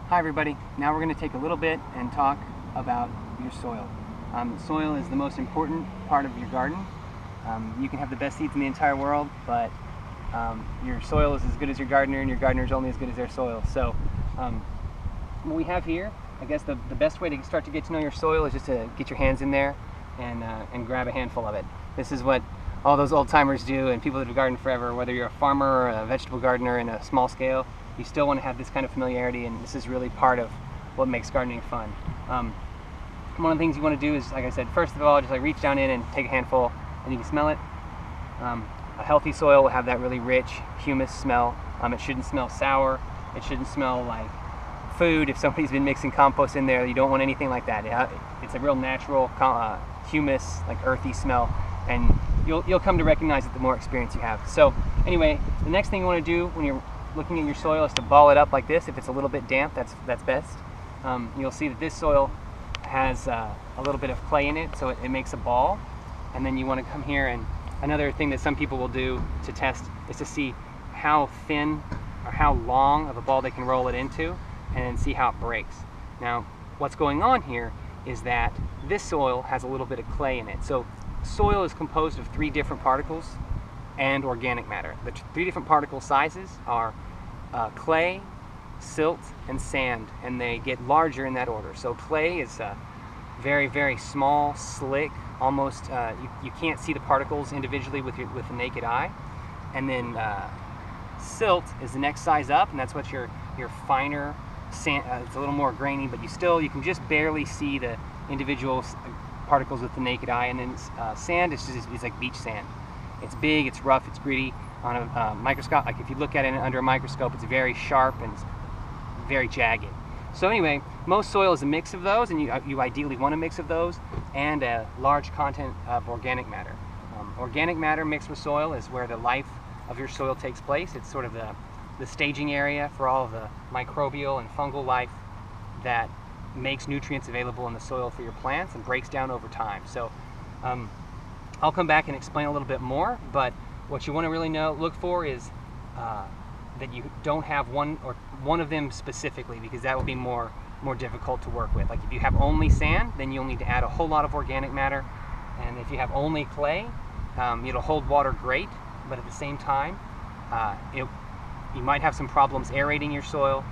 Hi everybody, now we're going to take a little bit and talk about your soil. Soil is the most important part of your garden. You can have the best seeds in the entire world, but your soil is as good as your gardener, and your gardener is only as good as their soil. So what we have here, I guess the best way to start to get to know your soil is just to get your hands in there and grab a handful of it. This is what all those old timers do, and people that have gardened forever, whether you're a farmer or a vegetable gardener in a small scale, you still want to have this kind of familiarity, and this is really part of what makes gardening fun. One of the things you want to do is, like I said, first of all, just like reach down in and take a handful, and you can smell it. A healthy soil will have that really rich humus smell. It shouldn't smell sour. It shouldn't smell like food. If somebody's been mixing compost in there, you don't want anything like that. It's a real natural humus, like earthy smell, and you'll come to recognize it the more experience you have. So anyway, the next thing you want to do when you're looking at your soil is to ball it up like this. If it's a little bit damp, that's best. You'll see that this soil has a little bit of clay in it, so it makes a ball. And then you want to come here, and another thing that some people will do to test is to see how thin or how long of a ball they can roll it into, and then see how it breaks. Now, what's going on here is that this soil has a little bit of clay in it. So soil is composed of 3 different particles and organic matter. The 3 different particle sizes are clay, silt, and sand, and they get larger in that order. So clay is very, very small, slick, almost you can't see the particles individually with the naked eye. And then silt is the next size up, and that's what your finer sand. It's a little more grainy, but you can just barely see the individual particles with the naked eye. And then sand is it's like beach sand. It's big, it's rough, it's gritty. On a microscope, like if you look at it under a microscope, it's very sharp and it's very jagged. So anyway, most soil is a mix of those, and you ideally want a mix of those and a large content of organic matter. Organic matter mixed with soil is where the life of your soil takes place. It's sort of the staging area for all of the microbial and fungal life that makes nutrients available in the soil for your plants and breaks down over time. So I'll come back and explain a little bit more, but what you want to really look for is that you don't have one of them specifically, because that will be more difficult to work with. Like if you have only sand, then you'll need to add a whole lot of organic matter, and if you have only clay, it'll hold water great, but at the same time, you might have some problems aerating your soil,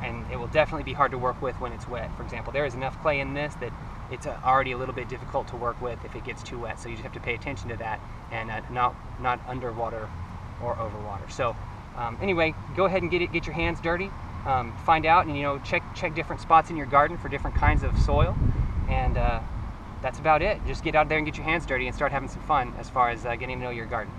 and it will definitely be hard to work with when it's wet. For example, there is enough clay in this that it's already a little bit difficult to work with if it gets too wet. So you just have to pay attention to that, and not underwater or overwater. So anyway, go ahead and get your hands dirty. Find out and check different spots in your garden for different kinds of soil, and that's about it. Just get out there and get your hands dirty and start having some fun as far as getting to know your garden.